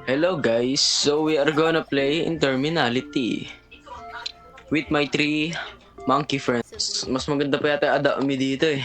Hello guys, so we are gonna play Interminality with my 3 monkey friends. Mas maganda pa yata Adami dito eh.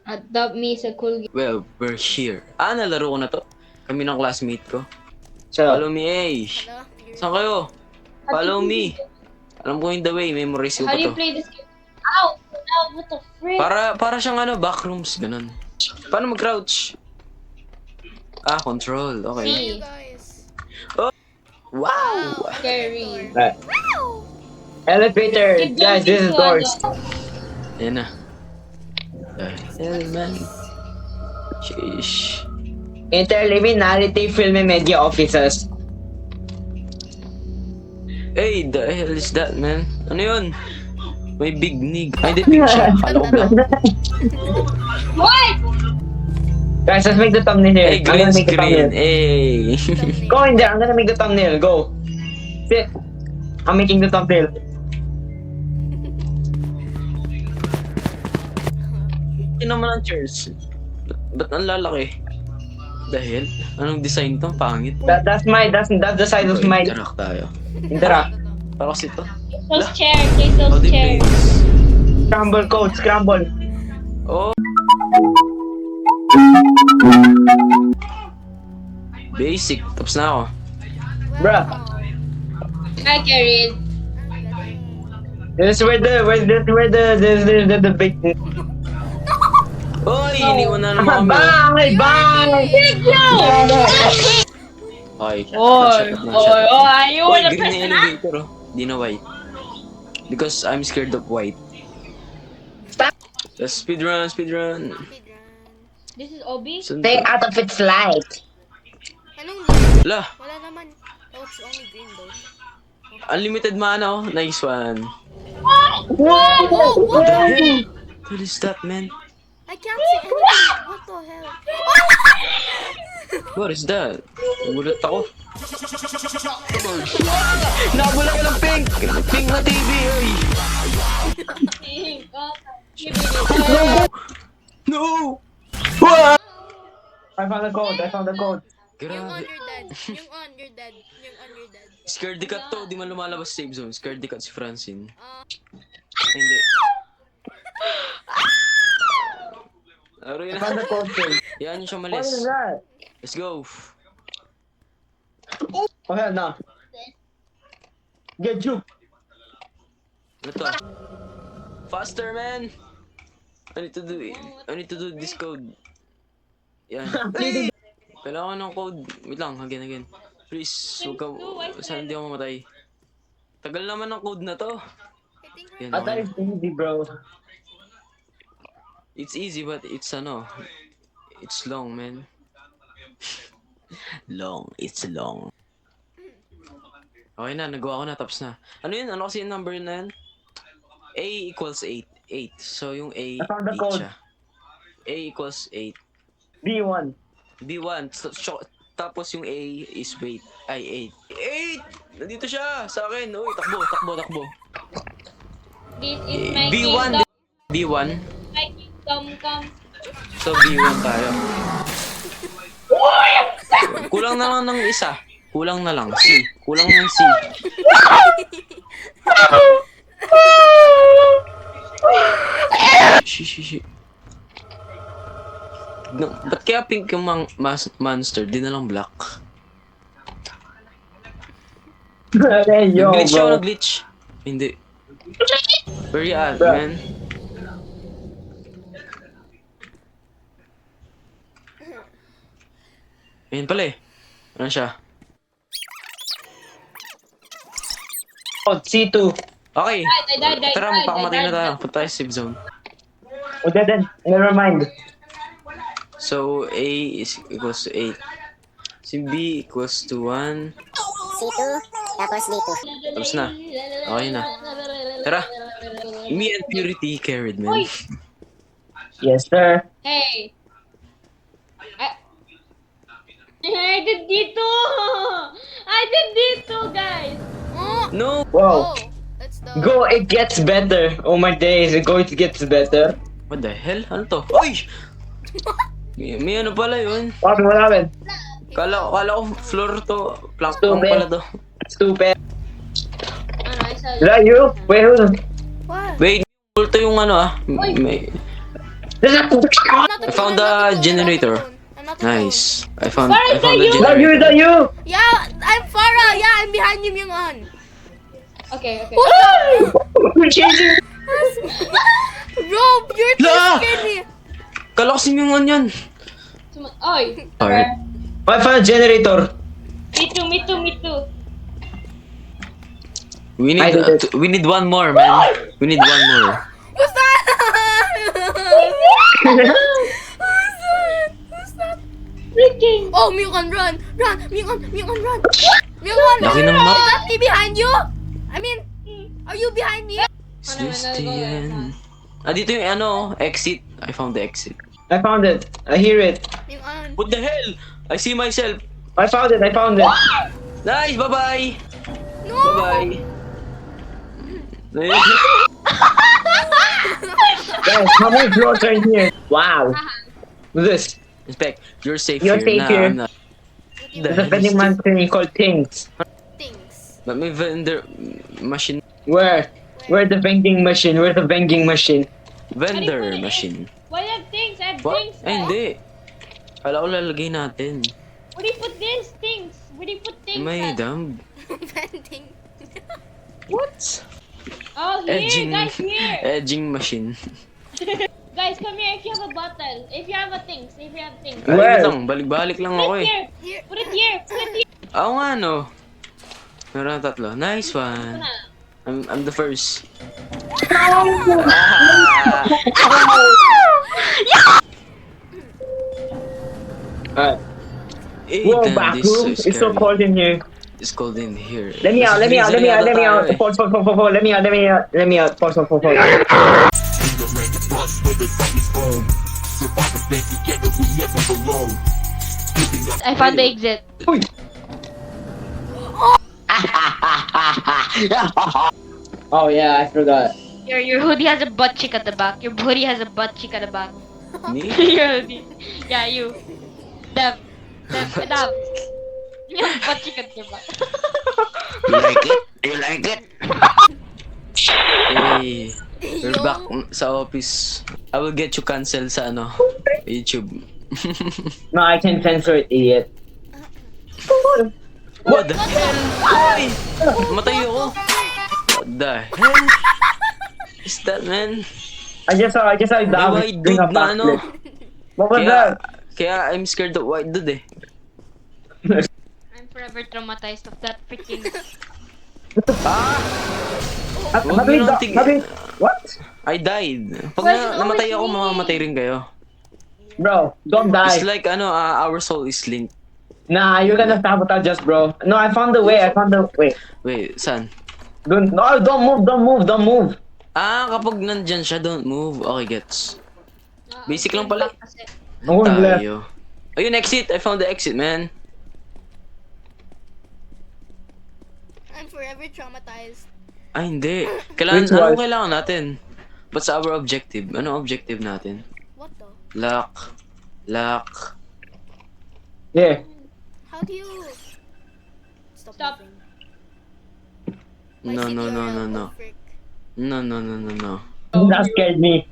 Adopt me sa cool game. Well, we're here. Nalaro ko na to. Kami ng classmate ko. So, Follow me eh. Saan kayo? Follow me. Alam ko yung the way, memorize ko How pa do you to. play this game? Ow! Ow, what the frick? Para siyang backrooms, ganun. Paano mag-crouch? Control. Okay. See, Guys. Wow! scary. elevator, Keep guys, this is jumping to doors. Ayan na. Man. Sheesh. Interliminality Film and Media Offices. Hey, the hell is that, man? Ano yun? May big nig. Ay, di big siya. Kala ko blank. What? Guys, let's make the thumbnail here. Hey, I'm green gonna make the screen. thumbnail. Hey. Go in there, I'm gonna make the thumbnail. Go. Sit. I'm making the thumbnail. Ito naman ang chairs. Ba't ang lalaki? The hell? Anong design to? Pangit. That's the size of my Interact tayo. interact. Para kasi to. Those chair, place How those do you play chairs. this? Scramble code, scramble. Oh. Basic. Tapos na ako. Bruh. I carried. This is where the big Oy, iniwan na naman kami. bang! Bang! Okay. You Oy, wanna green press na na? elevator oh. Di na white. Because I'm scared of white. Stop. Let's speedrun. This is Obi? Stay out of its light. Anong La, wala naman. Oh, it's only green though. unlimited mana oh. Nice one. Oh, what? What is that, man? I can't see anything. What the hell? What is that? Nagulat ako. Nabula ka ng pink! Pink na TV, oy! No! I found the code. Yung on Grabe. your dad. Yung on your dad. Yung on your dad. Scaredy cat to, di man lumalabas sa save zone. Scaredy cat si Francine. Ah, Hindi. Laro I yun. found the code thing. Yan yung siya What is malis. that? Let's go. Okay, now. Get you. Ano to? Faster, man! I need to do this code. Yan. Kailangan ng code. Wait lang, again. Please, huwag ka, sana hindi ako mamatay. Tagal naman ng code na to. I think Yan, I thought okay. it's easy, bro. It's easy but it's it's long, man. It's long. Okay na, nagawa ko na, tapos na. Ano yun? Ano kasi yung number na yun? A equals 8. 8. So yung A, I found the 8 code. siya. A equals 8. B1. B1. Tapos yung A is wait. Ay, 8! 8! Nandito siya! Sa akin! Uy, takbo. This is my B1. kingdom. B1. My kingdom come. So B1 tayo. Kulang na lang ng isa. Kulang na lang. C. Kulang ng C. Shi. No, ba't kaya pink yung monster? Di na lang black. Hey, yo, Nag-glitch bro. ako, nag-glitch. Hindi. Where you at, Bro. man? Ayun pala eh. Ano siya? Code C2. Okay. Die. Tara, magpakamatay na tayo. Punta tayo sa save zone. Oh, then. Never mind. So, A is equals to 8. Si B equals to 1. C2, tapos D2. Tapos na. Okay na. Tara. Me and Purity carried, man. Uy! Yes, sir. Hey. I did dito, guys. oh, No! Whoa. oh, that's the. Go, it gets better. Oh my days, it gets better. What the hell? Ano to? Uy! May ano pala yun. What happened? Kala ko floor to. Plank Stupid. pala to. Stupid. Ano, I saw Is that you? Wait, who's What? Wait, multo yung ano ah. May... I'm not I found the generator. I'm not alone. Nice. I found Farah, the is Is that you? Is generator. that you? Yeah, I'm Farah. Yeah, I'm behind you, Myung On. Okay. We're changing. Bro, you're La! scared me. Kala ko si Myungon yan. Oy. Alright. I found a generator. Me too. We I need did it. we need one more, man. We need one more. Who's that? Who's that? Freaking. Oh, Myung On, run. Myung On, run. Myung On, Laki ng run. map. Is that me behind you? I mean, are you behind me? Is this the end? Ah, dito yung ano, exit. I found the exit. I found it. I hear it. Myung On. What the hell? I see myself. I found it. Nice, bye-bye. No. Bye-bye. Guys, how many floors are in here? Wow. What's this? Inspect, you're safe You're here. safe here. I'm not. What do you The There's a hell is vending this? machine called Things. things? But may vendor machine. Where? Where's the vending machine? Where's the vending machine? Vendor machine. Why have things? I have What? things. Ay, hindi. Kala ko lalagay natin. Where do you put these things? Where do you put things? May at? dumb. Vending. What? Oh, here, Edging. guys, here. Edging machine. Guys, come here if you have a bottle. If you have a things. If you have things. Ay, Where? wait lang. Balik-balik lang ako Put it eh. here. Here. Put it here. Put it here. Ako nga no. Meron na tatlo. Nice one. I'm the first. Alright. Hey, Whoa, damn, back this is so room. It's so scary. cold in here. It's cold in here. Let me out. Let me out. Let me out. Let me out. Pause. Let me out. Let me out. Let me out. Pause. I found the exit. Uy. Oh yeah, I forgot. Your hoodie has a butt cheek at the back. Your hoodie has a butt cheek at the back. Me? Your hoodie. Yeah, you. Dev. You have butt cheek at your back. You like it? You like it? Hey, we're Yo. back sa office. I will get you cancelled sa ano, YouTube. No, I can censor it, idiot. What the hell? Oy! Matay ako. What the hell? Is that, man? I just saw May David white doing a dude na ano. backflip. What was Kaya, that? kaya I'm scared of white dude eh. I'm forever traumatized of that freaking. Huwag Have mo you nang what? I died. Pag Why is it namatay always ako, me? mamamatay rin kayo. Bro, don't It's die. like ano, our soul is linked. Nah, you're gonna sabotage us, bro. No, I found the way. Wait, saan? Don't move. Ah, kapag nandyan siya, don't move. Okay, gets. Basic lang pala. No one's left. Tayo. Ayun, exit. I found the exit, man. I'm forever traumatized. Ay, hindi. Kailangan, Which one? anong kailangan natin? What's our objective? Anong objective natin? What the? Lock. Lock. Yeah. How do you stop? Stop. moving? No, My no, no, CTRL, no, no. oh, frick. No, no, no, no, no. That scared me.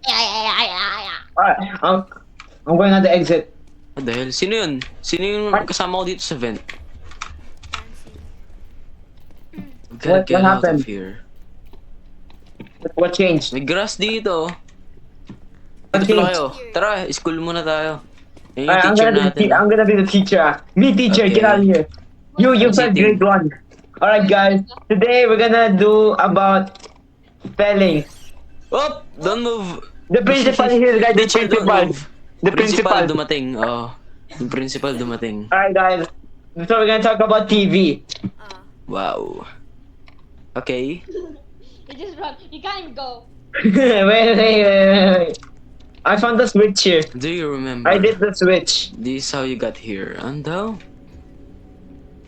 Alright, I'm going at the exit. What the hell? Sino yun? Sino yung kasama ko dito sa vent? Fancy. Gotta What get out happened? of here. What changed? May grass dito. What Dito pala changed? kayo. Tara, school muna tayo. Yan yung Alright, teacher natin. I'm gonna be the teacher. Me teacher, Okay. get out of here. You I'm said sitting. grade 1. Alright guys, today we're gonna do about spelling. Oh! Don't move! The principal here, guys. The Teacher, don't principal. move. The principal. dumating. Oh. Yung principal dumating. Alright guys, so we're gonna talk about TV. Wow. Okay. You just run. You can't go. wait. I found the switch here. Do you remember? I did the switch. This is how you got here. Ando?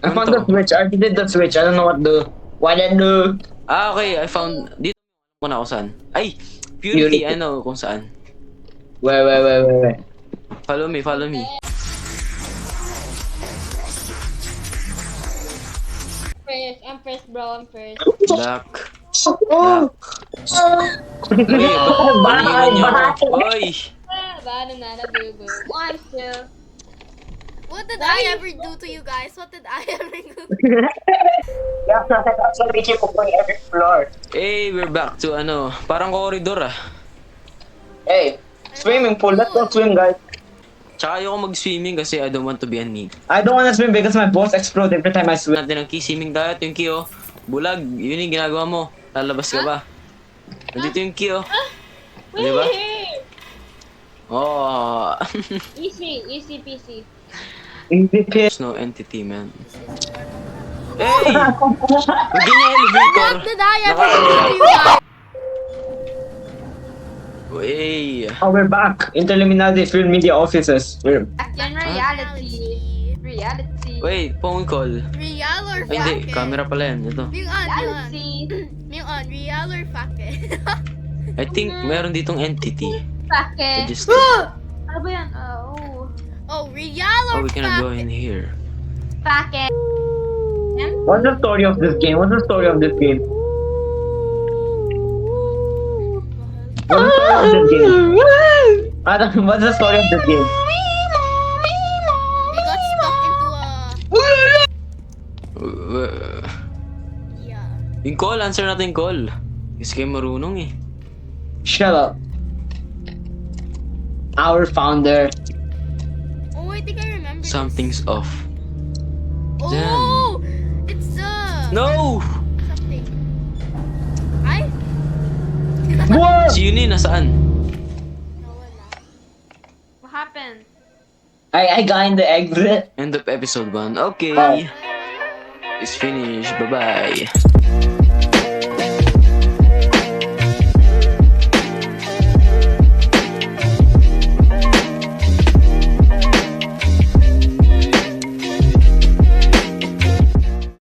I found the switch. I did the switch. I don't know what to do. Ah, okay. I found... Dito ko na kung saan. Ay! Purity. Purity. I know kung saan. Wait. Follow me, follow me. I'm first, bro. I'm first. Black. Black. Uy, ba't niyo ako? Uy! Banana, boo-boo. Oh, I'm still. What did I ever do to you guys? What did I ever do? Yeah, that's what we keep on every floor. Hey, we're back to ano, parang corridor ah. Hey, swimming pool. Let's go swim, guys. Tsaka ayoko mag-swimming kasi I don't want to be a need. I don't wanna swim because my balls explode every time I swim. Natin ang key, swimming tayo. Ito yung key oh. Bulag, yun yung ginagawa mo. Lalabas ka ba? Nandito yung key oh. Wait. Di ba? Oh. Easy peasy. There's no entity, man. Hey! Huwag ganyan elevator. What did I ever do to you guys? Hey! Oh, we're back. Interluminati Film Media Offices. We're Yan reality. Reality. Wait, phone call. Real or Ay, hindi. fake? Camera pala yan. Ito. Yung Reality. real or fake? I think meron ditong entity. Bakit? Just... Ano ba yan? Oh. Oh, real Oh, or we cannot go in fake? here. Bakit? Yan? What's the story of this game? What's the story of this game? What's the story of this game? What's the story of this game? We got stuck into a... Yeah. Yung call, answer natin yung call. Kasi kayo marunong eh. Shut up. Our founder. Oh, I think I remember this. Something's off. Oh! It's No! something. Ay? Whoa! Si Yuni, nasaan? Nawala. What happened? I got in the exit. End of episode 1. Okay. Bye. It's finished. Bye-bye.